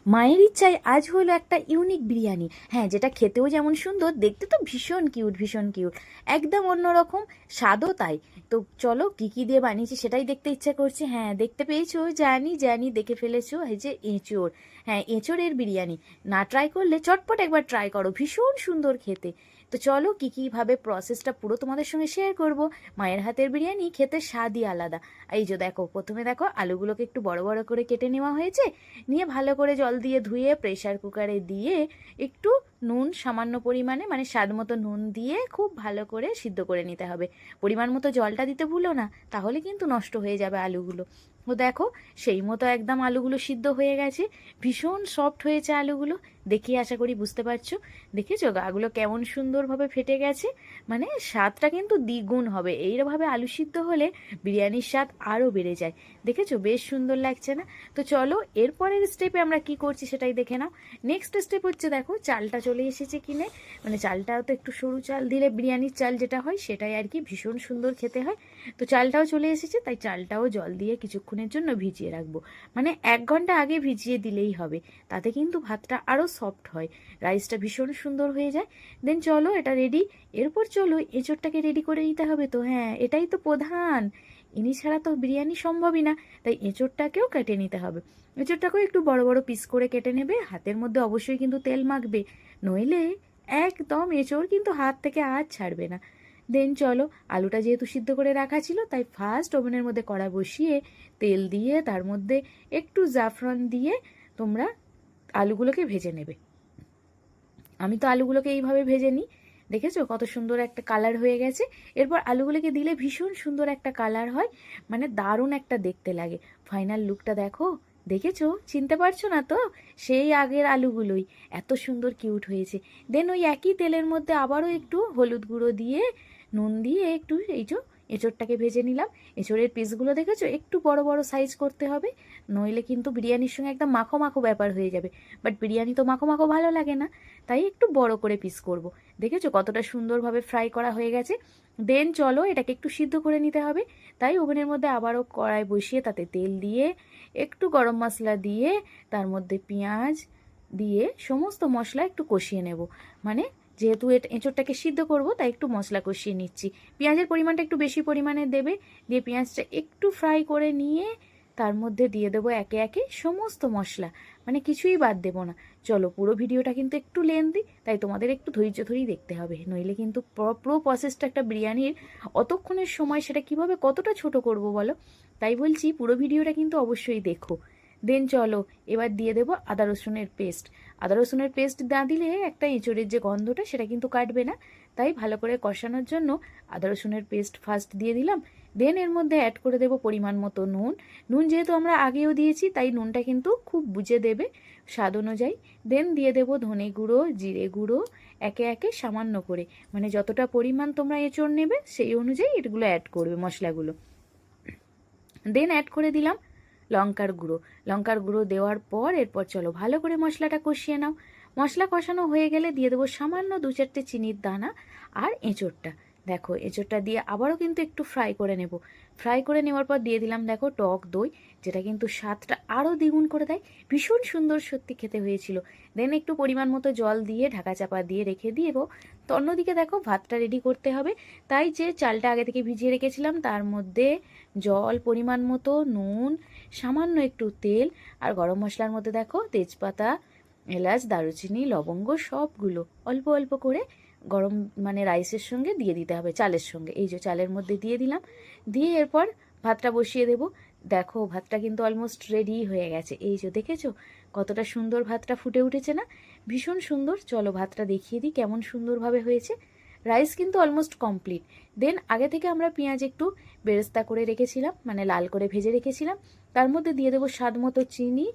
মায়ের ইচ্ছায় আজ হলো একটা ইউনিক বিরিয়ানি। হ্যাঁ, যেটা খেতেও যেমন সুন্দর, দেখতে তো ভীষণ কিউট ভীষণ কিউট, একদম অন্যরকম, স্বাদও তাই। তো চলো কি কি দিয়ে বানিয়েছি সেটাই দেখতে ইচ্ছা করছে। হ্যাঁ, দেখতে পেয়েছো, জানি জানি দেখে ফেলেছো, এই যে এঁচোড়। হ্যাঁ, এঁচোড়ের বিরিয়ানি না ট্রাই করলে চটপট একবার ট্রাই করো, ভীষণ সুন্দর খেতে। তো চলো কি কীভাবে প্রসেসটা পুরো তোমাদের সঙ্গে শেয়ার করব। মায়ের হাতের বিরিয়ানি খেতে স্বাদই আলাদা। এই যে দেখো, প্রথমে দেখো আলুগুলোকে একটু বড় বড় করে কেটে নেওয়া হয়েছে, নিয়ে ভালো করে জল দিয়ে ধুয়ে প্রেশার কুকারে দিয়ে একটু নুন সামান্য পরিমাণে, মানে স্বাদ মতো নুন দিয়ে খুব ভালো করে সিদ্ধ করে নিতে হবে। পরিমাণ মতো জলটা দিতে ভুলো না, তাহলে কিন্তু নষ্ট হয়ে যাবে আলুগুলো। তো দেখো, সেই মতো একদম আলুগুলো সিদ্ধ হয়ে গেছে, ভীষণ সফট হয়েছে আলুগুলো। দেখি আশা করি বুঝতে পারছো, দেখেছো গাগুলো কেমন সুন্দরভাবে ফেটে গেছে। মানে স্বাদটা কিন্তু দ্বিগুণ হবে এইভাবে আলু সিদ্ধ হলে, বিরিয়ানির স্বাদ আরও বেড়ে যায়। দেখেছো বেশ সুন্দর লাগছে না? তো চলো এরপরের স্টেপে আমরা কি করছি সেটাই দেখে নাও। নেক্সট স্টেপ হচ্ছে, দেখো চালটা চলে এসেছে কিনে, মানে চালটাও তো একটু সরু চাল দিলে, বিরিয়ানির চাল যেটা হয় সেটাই আর কি, ভীষণ সুন্দর খেতে হয়। তো চালটাও চলে এসেছে, তাই চালটাও জল দিয়ে কিছুক্ষণের জন্য ভিজিয়ে রাখবো। মানে 1 ঘন্টা আগে ভিজিয়ে দিলেই হবে, তাতে কিন্তু ভাতটা আরও সফট হয়, রাইসটা ভীষণ সুন্দর হয়ে যায়। দেন চলো এটা রেডি। এরপর চলো এঁচোড়টাকে রেডি করে নিতে হবে। তো হ্যাঁ, এটাই তো প্রধান, ইনি ছাড়া তো বিরিয়ানি সম্ভবই না। তাই এঁচোড়টাকেও কেটে নিতে হবে। এঁচোড়টাকেও একটু বড় বড় পিস করে কেটে নেবে, হাতের মধ্যে অবশ্যই কিন্তু তেল মাখবে, নইলে একদম এঁচোড় কিন্তু হাত থেকে আর ছাড়বে না। দেন চলো, আলুটা যেহেতু সিদ্ধ করে রাখা ছিল, তাই ফার্স্ট ওভেনের মধ্যে কড়া বসিয়ে তেল দিয়ে তার মধ্যে একটু জাফরান দিয়ে তোমরা আলুগুলোকে ভেজে নেবে। আমি তো আলুগুলোকে এইভাবে ভেজে নিই। দেখেছো কত সুন্দর একটা কালার হয়ে গেছে। এরপর আলুগুলোকে দিলে ভীষণ সুন্দর একটা কালার হয়, মানে দারুণ একটা দেখতে লাগে। ফাইনাল লুকটা দেখো, দেখেছো, চিনতে পারছো না তো? সেই আগের আলুগুলোই, এত সুন্দর কিউট হয়েছে। দেন ওই একই তেলের মধ্যে আবারও একটু হলুদ গুঁড়ো দিয়ে, নুন দিয়ে একটু এই যে এঁচোড়টাকে ভেজে নিলাম। এঁচোড়ের পিসগুলো দেখেছো একটু বড় বড় সাইজ করতে হবে, নইলে কিন্তু বিরিয়ানির সঙ্গে একদম মাখো মাখো ব্যাপার হয়ে যাবে। বাট বিরিয়ানি তো মাখো মাখো ভালো লাগে না, তাই একটু বড় করে পিস করব। দেখেছো কতটা সুন্দরভাবে ফ্রাই করা হয়ে গেছে। দেন চলো এটাকে একটু সিদ্ধ করে নিতে হবে। তাই ওভেনের মধ্যে আবারও কড়াই বসিয়ে তাতে তেল দিয়ে, একটু গরম মশলা দিয়ে, তার মধ্যে পেঁয়াজ দিয়ে সমস্ত মশলা একটু কষিয়ে নেব। মানে যেহেতু এঁচোড়টাকে সিদ্ধ করব, তাই একটু মশলা কষিয়ে নিচ্ছি। পেঁয়াজের পরিমাণটা একটু বেশি পরিমাণে দেবে, দিয়ে পেঁয়াজটা একটু ফ্রাই করে নিয়ে তার মধ্যে দিয়ে দেবো একে একে সমস্ত মশলা, মানে কিছুই বাদ দেবো না। চলো, পুরো ভিডিওটা কিন্তু একটু লেন্দি, তাই তোমাদের একটু ধৈর্য ধরেই দেখতে হবে, নইলে কিন্তু পুরো প্রসেসটা একটা বিরিয়ানির অতক্ষণের সময় সেটা কিভাবে কতটা ছোট করব বলো। তাই বলছি পুরো ভিডিওটা কিন্তু অবশ্যই দেখো। দেন চলো এবার দিয়ে দেবো আদা রসুনের পেস্ট। আদা রসুনের পেস্ট না দিলে একটা এঁচোড়ের যে গন্ধটা সেটা কিন্তু কাটবে না, তাই ভালো করে কষানোর জন্য আদা রসুনের পেস্ট ফার্স্ট দিয়ে দিলাম। দেন এর মধ্যে অ্যাড করে দেবো পরিমাণ মতো নুন। নুন যেহেতু আমরা আগেও দিয়েছি, তাই নুনটা কিন্তু খুব বুঝে দেবে স্বাদ অনুযায়ী। দেন দিয়ে দেবো ধনে গুঁড়ো, জিরে গুঁড়ো, একে একে সামান্য করে, মানে যতটা পরিমাণ তোমরা এঁচোড় নেবে সেই অনুযায়ী এগুলো অ্যাড করবে মশলাগুলো। দেন অ্যাড করে দিলাম লঙ্কার গুঁড়ো। লঙ্কার গুঁড়ো দেওয়ার পর এরপর চলো ভালো করে মশলাটা কষিয়ে নাও। মশলা কষানো হয়ে গেলে দিয়ে দেবো সামান্য 2-4টে চিনির দানা আর এঁচোড়টা। দেখো এঁচোড়টা দিয়ে আবারও কিন্তু একটু ফ্রাই করে নেব। ফ্রাই করে নেওয়ার পর দিয়ে দিলাম দেখো টক দই, যেটা কিন্তু স্বাদটা আরও দ্বিগুণ করে দেয়, ভীষণ সুন্দর সত্যি খেতে হয়েছিল। দেন একটু পরিমাণ মতো জল দিয়ে ঢাকা চাপা দিয়ে রেখে দিয়েবো। তো অন্যদিকে দেখো ভাতটা রেডি করতে হবে, তাই যে চালটা আগে থেকে ভিজিয়ে রেখেছিলাম তার মধ্যে জল পরিমাণ মতো, নুন, সামান্য একটু তেল, আর গরম মশলার মধ্যে দেখো তেজপাতা, এলাচ, দারুচিনি, লবঙ্গ সবগুলো অল্প অল্প করে গরম মানে রাইসের সঙ্গে দিয়ে দিতে হবে, চালের সঙ্গে। এই যে চালের মধ্যে দিয়ে দিলাম, দিয়ে এরপর ভাতটা বসিয়ে দেব। দেখো ভাতটা কিন্তু অলমোস্ট রেডি হয়ে গেছে, এই যে দেখেছো কতটা সুন্দর ভাতটা ফুটে উঠেছে না, ভীষণ সুন্দর। চলো ভাতটা দেখিয়ে দিই কেমন সুন্দরভাবে হয়েছে। রাইস কিন্তু অলমোস্ট কমপ্লিট। দেন আগে থেকে আমরা পেঁয়াজ একটু বেরেস্তা করে রেখেছিলাম, মানে লাল করে ভেজে রেখেছিলাম, তার মধ্যে দিয়ে দেবো স্বাদ মতো চিনি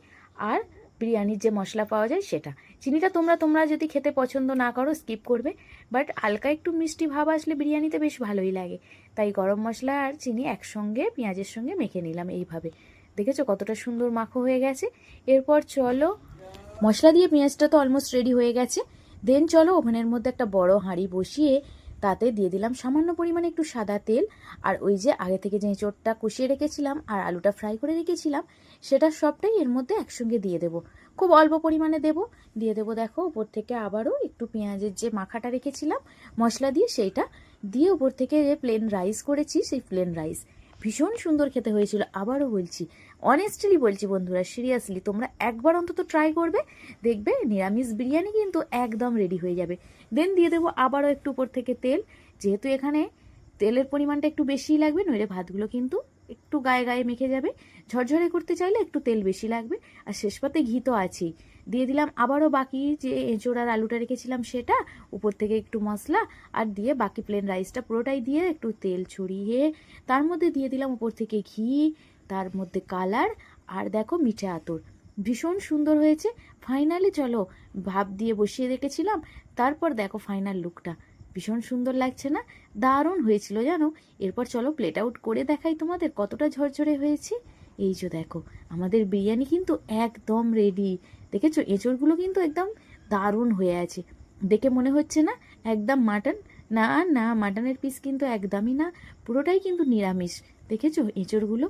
আর বিরিয়ানির যে মশলা পাওয়া যায় সেটা। চিনিটা তোমরা যদি খেতে পছন্দ না করো স্কিপ করবে, বাট হালকা একটু মিষ্টি ভাব আসলে বিরিয়ানিতে বেশ ভালোই লাগে। তাই গরম মশলা আর চিনি একসঙ্গে পেঁয়াজের সঙ্গে মেখে নিলাম এইভাবে। দেখেছো কতটা সুন্দর মাখো হয়ে গেছে। এরপর চলো, মশলা দিয়ে পেঁয়াজটা তো অলমোস্ট রেডি হয়ে গেছে। দেন চলো ওভেনের মধ্যে একটা বড় হাঁড়ি বসিয়ে তাতে দিয়ে দিলাম সামান্য পরিমাণে একটু সাদা তেল, আর ওই যে আগে থেকে যে এঁচোড়টা কষিয়ে রেখেছিলাম আর আলুটা ফ্রাই করে রেখেছিলাম সেটা সবটাই এর মধ্যে একসঙ্গে দিয়ে দেবো। খুব অল্প পরিমাণে দিয়ে দেবো দেখো উপর থেকে আবারও একটু পেঁয়াজের যে মাখাটা রেখেছিলাম মশলা দিয়ে সেইটা দিয়ে উপর থেকে যে প্লেন রাইস করেছি সেই প্লেন রাইস ভীষণ সুন্দর খেতে হয়েছিল। আবারও বলছি, অনেস্টলি বলছি বন্ধুরা, সিরিয়াসলি তোমরা একবার অন্তত ট্রাই করবে, দেখবে নিরামিষ বিরিয়ানি কিন্তু একদম রেডি হয়ে যাবে। দেন দিয়ে দেবো আবারও একটু উপর থেকে তেল, যেহেতু এখানে তেলের পরিমাণটা একটু বেশিই লাগবে, নইলে ভাতগুলো কিন্তু একটু গায়ে গায়ে মেখে যাবে। ঝরঝরে করতে চাইলে একটু তেল বেশি লাগবে, আর শেষ পাতে ঘি তো আছেই। দিয়ে দিলাম আবারও বাকি যে এঁচোড় আর আলুটা রেখেছিলাম সেটা, উপর থেকে একটু মশলা, আর দিয়ে বাকি প্লেন রাইসটা পুরোটাই দিয়ে একটু তেল ছড়িয়ে তার মধ্যে দিয়ে দিলাম উপর থেকে ঘি, তার মধ্যে কালার, আর দেখো মিঠে আতর। ভীষণ সুন্দর হয়েছে। ফাইনালি চলো, ভাপ দিয়ে বসিয়ে রেখেছিলাম, তারপর দেখো ফাইনাল লুকটা ভীষণ সুন্দর লাগছে না? দারুণ হয়েছিল জানো। এরপর চলো প্লেট আউট করে দেখাই তোমাদের কতটা ঝরঝরে হয়েছে। এই যে দেখো আমাদের বিরিয়ানি কিন্তু একদম রেডি। দেখেছো এঁচড়গুলো কিন্তু একদম দারুণ হয়ে আছে, দেখে মনে হচ্ছে না একদম মাটন। না না, মাটনের পিস কিন্তু একদমই না, পুরোটাই কিন্তু নিরামিষ। দেখেছো এঁচড়গুলো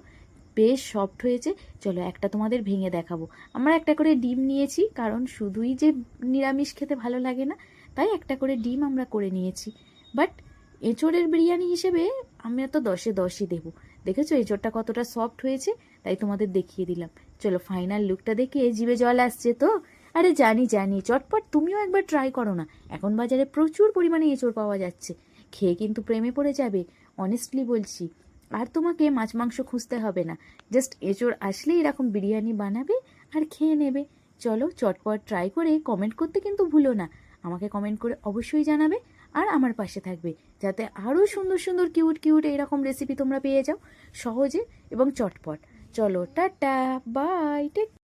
বেশ সফট হয়েছে। চলো একটা তোমাদের ভেঙে দেখাবো। আমরা একটা করে ডিম নিয়েছি, কারণ শুধুই যে নিরামিষ খেতে ভালো লাগে না, তাই একটা করে ডিম আমরা করে নিয়েছি। বাট এঁচোড়ের বিরিয়ানি হিসেবে আমরা তো 10-এ 10ই দেবো। দেখেছো এঁচোড়টা কতটা সফট হয়েছে, তাই তোমাদের দেখিয়ে দিলাম। চলো ফাইনাল লুকটা দেখে জিভে জল আসছে তো? আরে জানি জানি, চটপট তুমিও একবার ট্রাই করো না। এখন বাজারে প্রচুর পরিমাণে এঁচোড় পাওয়া যাচ্ছে, খেয়ে কিন্তু প্রেমে পড়ে যাবে, অনেস্টলি বলছি। আর তোমাকে মাছ মাংস খুঁজতে হবে না, জাস্ট এঁচোড় আসলেই এরকম বিরিয়ানি বানাবে আর খেয়ে নেবে। চলো চটপট ট্রাই করে কমেন্ট করতে কিন্তু ভুলো না। আমাকে কমেন্ট করে অবশ্যই জানাবে, আর আমার পাশে থাকবে, যাতে আরও সুন্দর সুন্দর কিউট কিউট এইরকম রেসিপি তোমরা পেয়ে যাও সহজে এবং চটপট। চলো টাটা, বাই, টেক।